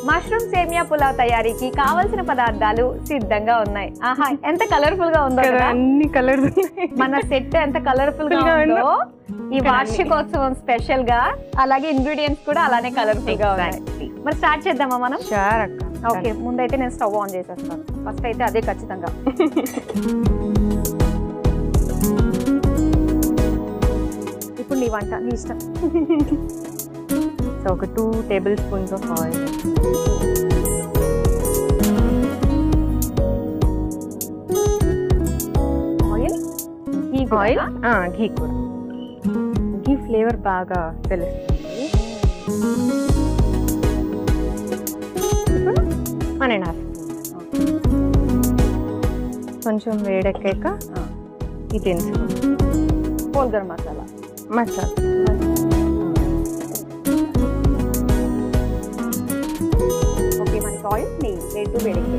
Mushroom సేమియా పులావ్ తయారీకి కావలసిన పదార్థాలు సిద్ధంగా ఉన్నాయి. ఆహా, ఎంత కలర్ఫుల్ గా ఉందో కదా, అన్ని కలర్స్ మన సెట్ ఎంత కలర్ఫుల్ గా ఉందో. ఈ వార్షికోత్సవం స్పెషల్ గా, అలాగే ఇంగ్రీడియంట్స్ కూడా అలానే కలర్ఫుల్ గా ఉన్నాయి. మరి స్టార్ట్ చేద్దామా మనం? షూర్ అక్క. ఓకే, ముందైతే నేను స్టవ్ ఆన్ చేసేస్తాను. ఫస్ట్ అయితే అదే ఖచ్చితంగా. ఇప్పుడు నీ వంట, నీ ఇష్టం. సో ఒక 2 tablespoons of oil. Oil, ghee కూడా. ఘీ ఫ్లేవర్ బాగా తెలుస్తుంది. ఇప్పుడు 1.5 కొంచెం వేడెక్కాక ఈ దినుసులు, హోల్ గరం మసాలా, ఓకే. మనకి ఆయిల్, నెయ్యి రెండు వేడెక్కి.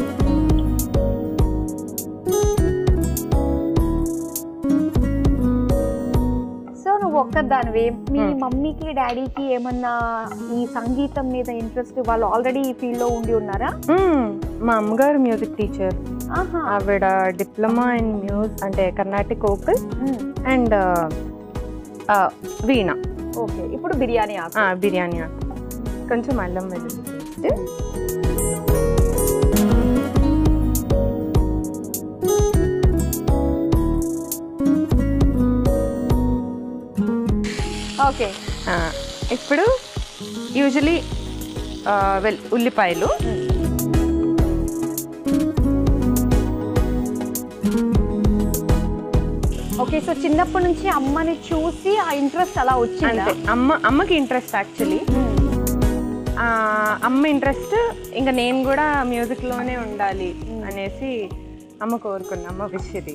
సో నువ్వు ఒక్కదానివే, మీ మమ్మీకి డాడీకి ఏమన్నా ఈ సంగీతం మీద ఇంట్రెస్ట్, వాళ్ళు ఆల్రెడీ ఈ ఫీల్డ్ లో ఉండి ఉన్నారా? మా అమ్మగారు మ్యూజిక్ టీచర్. ఆవిడ డిప్లొమా ఇన్ అంటే Carnatic vocal and veena. Okay, ఇప్పుడు బిర్యానీ బిర్యానీ ఆకు, కొంచెం అల్లం వెల్లుల్లి పేస్ట్, ఓకే. ఇప్పుడు యూజువలీ ఉల్లిపాయలు, ఓకే. సో చిన్నప్పటి నుంచి అమ్మని చూసి ఆ ఇంట్రెస్ట్ అలా వచ్చింది. అమ్మకి ఇంట్రెస్ట్ యాక్చువల్లీ. అమ్మ ఇంట్రెస్ట్, ఇంకా నేను కూడా మ్యూజిక్ లోనే ఉండాలి అనేసి అమ్మ కోరుకున్నా, అమ్మ విష్ ఇది.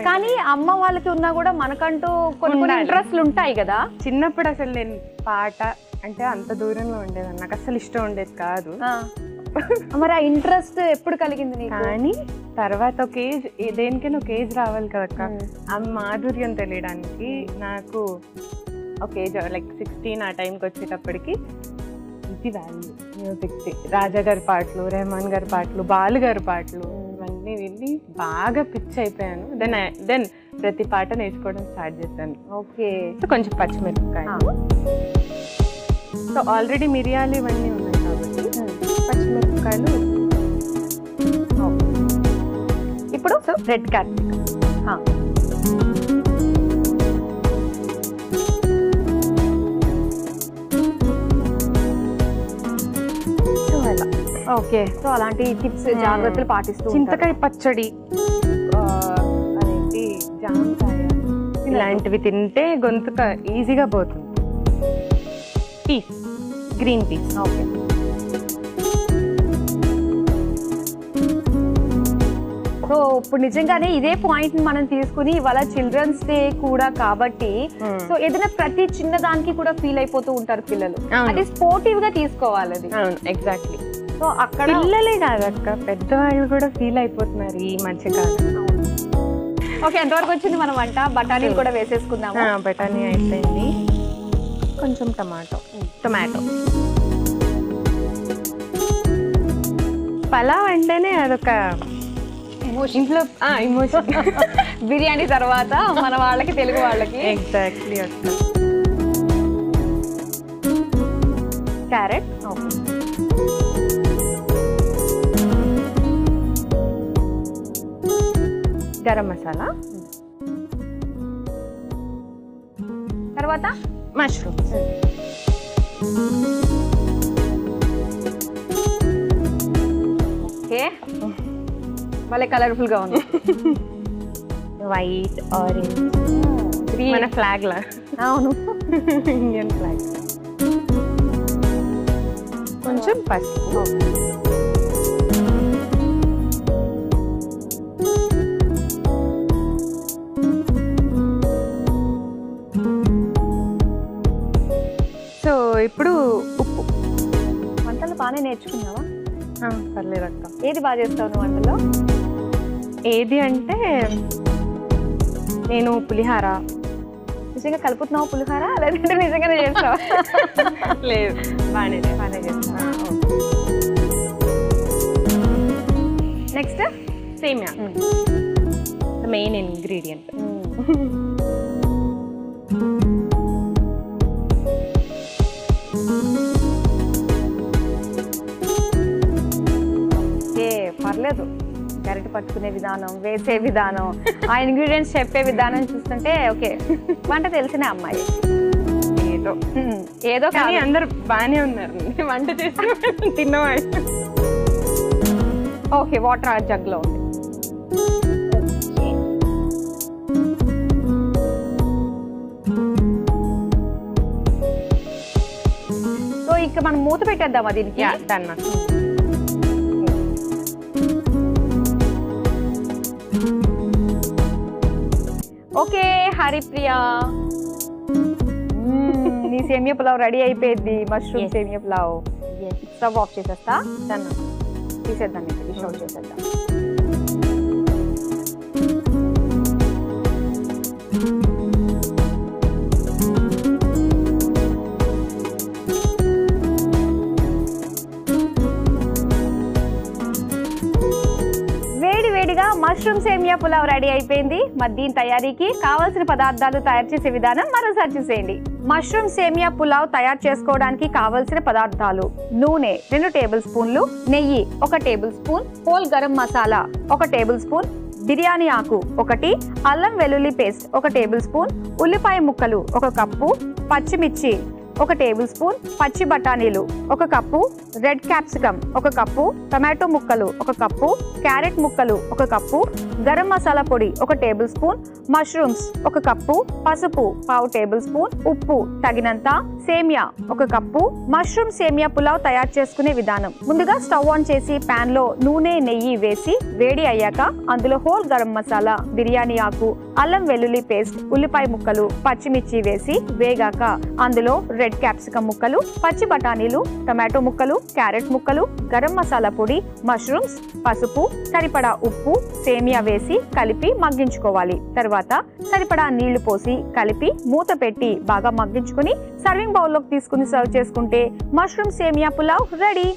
కానీ అమ్మ వాళ్ళకి ఉన్నా కూడా మనకంటూ కొన్ని ఇంట్రెస్ట్లు ఉంటాయి కదా. చిన్నప్పుడు అసలు నేను పాట అంటే అంత దూరంలో ఉండేదాన్ని, నాకు అసలు ఇష్టం ఉండేది కాదు. మరి ఆ ఇంట్రెస్ట్ ఎప్పుడు కలిగింది నీకు? కానీ తర్వాత ఒక ఏజ్, దేనికైనా ఒక ఏజ్ రావాలి కదక్క, ఆ మాధుర్యం తెలియడానికి. నాకు ఒక ఏజ్ లైక్ 16 ఆ టైంకి వచ్చేటప్పటికి ఇది వాల్యూ మ్యూజిక్ది. రాజా గారి పాటలు, రెహమాన్ గారి పాటలు, బాలు గారి పాటలు, ఇవన్నీ విని బాగా పిచ్ అయిపోయాను. దెన్ ప్రతి పాట నేర్చుకోవడం స్టార్ట్ చేశాను. ఓకే. సో కొంచెం పచ్చిమిరపకాయలు, సో ఆల్రెడీ మిరియాలు ఇవన్నీ ఉన్నాయి కాబట్టి పచ్చిమిరపకాయలు. ఇప్పుడు రెడ్ క్యాప్సికమ్, ఓకే. సో అలాంటి టిప్స్, జాగ్రత్తలు పాటిస్తూ. చింతకాయ పచ్చడి, అదేంటి జామకాయ, ఇలాంటివి తింటే గొంతుక ఈజీగా పోతుంది. Peas, green peas. Okay. So ఇప్పుడు నిజంగానే ఇదే పాయింట్ మనం తీసుకుని, ఇవాళ చిల్డ్రన్స్ డే కూడా కాబట్టి, సో ఏదైనా ప్రతి చిన్న దానికి కూడా ఫీల్ అయిపోతూ ఉంటారు పిల్లలు. అది స్పోర్టివ్ గా తీసుకోవాలి. అది ఎగ్జాక్ట్లీ. సో అక్కడ పిల్లలే కాదక్క, పెద్దవాళ్ళు కూడా ఫీల్ అయిపోతున్నారు ఈ మధ్యకాలం. ఓకే, ఎంతవరకు వచ్చింది మన వంట? బఠానీలు కూడా వేసేసుకుందాము. బఠానీ అయిపోయింది, కొంచెం టొమాటో. పలావ్ అంటేనే అదొక ఇంట్లో ఎమోషన్. బిర్యానీ తర్వాత మన వాళ్ళకి, తెలుగు వాళ్ళకి. ఎగ్జాక్ట్లీ అక్క. క్యారెట్, గరం మసాలా, తర్వాత మష్రూమ్స్. ఓకే, భలే కలర్ఫుల్ గా ఉంది. వైట్, ఆరెంజ్, గ్రీన్, మన ఫ్లాగ్ లా. అవును, ఇండియన్ ఫ్లాగ్. కొంచెం పసుపు, సో ఇప్పుడు ఉప్పు. వంటలు బాగానే నేర్చుకున్నావా? పర్లేదు అక్క. ఏది బాగా చేస్తావు నువ్వు వంటలో? ఏది అంటే నేను పులిహార. నిజంగా కలుపుతున్నావు పులిహార లేదంటే నిజంగానే చేస్తావా? లేదు, బాగానే చేస్తా. నెక్స్ట్ సేమియా, మెయిన్ ఇంగ్రీడియంట్. పర్లేదు, గరిటె పట్టుకునే విధానం, వేసే విధానం, ఆ ఇంగ్రీడియంట్స్ చెప్పే విధానం చూస్తుంటే ఓకే, వంట తెలిసిన అమ్మాయి. ఏదో కానీ అందరు బాగానే ఉన్నారు, వంట చేసి తిన్నవాడు. ఓకే, వాటర్ ఆ జగ్లో ఉంది. సో ఇక మనం మూత పెట్టేద్దామా దీనికి? డన్. ఓకే హరిప్రియ, నీ సేమియా పులావ్ రెడీ అయిపోయింది. మష్రూమ్ సేమియా పులావ్. స్టవ్ ఆఫ్ చేసేస్తా, తీసేద్దాం, డిష్ అవుట్ చేసేద్దాం. వేడిగా మష్రూమ్ సేమియా పులావ్ రెడీ అయిపోయింది. మరి దీని తయారీకి కావాల్సిన పదార్థాలు, తయారు చేసే విధానం మరోసారి చూసేయండి. మష్రూమ్ సేమియా పులావ్ తయారు చేసుకోవడానికి కావలసిన పదార్థాలు: నూనె 2 టేబుల్ స్పూన్లు, నెయ్యి 1 table spoon, whole garam masala 1 table spoon, biryani ఆకు 1, అల్లం వెల్లుల్లి పేస్ట్ 1 టేబుల్ స్పూన్, ఉల్లిపాయ ముక్కలు 1 కప్పు, పచ్చిమిర్చి 1 టేబుల్ స్పూన్, పచ్చి బఠానీలు 1 cup, red capsicum 1 cup, tomato ముక్కలు 1 కప్పు, క్యారెట్ ముక్కలు 1 కప్పు, గరం మసాలా పొడి 1 టేబుల్ స్పూన్, మష్రూమ్స్ 1 కప్పు, పసుపు 1/2 టేబుల్ స్పూన్, ఉప్పు తగినంత, సేమియా 1 కప్పు. మష్రూమ్ సేమియా పులావ్ తయారు చేసుకునే విధానం: ముందుగా స్టవ్ ఆన్ చేసి పాన్ లో నూనె, నెయ్యి వేసి వేడి అయ్యాక అందులో హోల్ గరం మసాలా, బిర్యానీ ఆకు, అల్లం వెల్లుల్లి పేస్ట్, ఉల్లిపాయ ముక్కలు, పచ్చిమిర్చి వేసి వేగాక అందులో రెడ్ క్యాప్సికమ్ ముక్కలు, పచ్చి బఠానీలు, టమాటో ముక్కలు, క్యారెట్ ముక్కలు, గరం మసాలా పొడి, మష్రూమ్స్, పసుపు, సరిపడా ఉప్పు, సేమియా వేసి కలిపి మగ్గించుకోవాలి. తర్వాత సరిపడా నీళ్లు పోసి కలిపి మూత పెట్టి బాగా మగ్గించుకుని సర్వింగ్ బౌల్లోకి తీసుకుని సర్వ్ చేసుకుంటే మష్రూమ్ సేమియా పులావ్ రెడీ.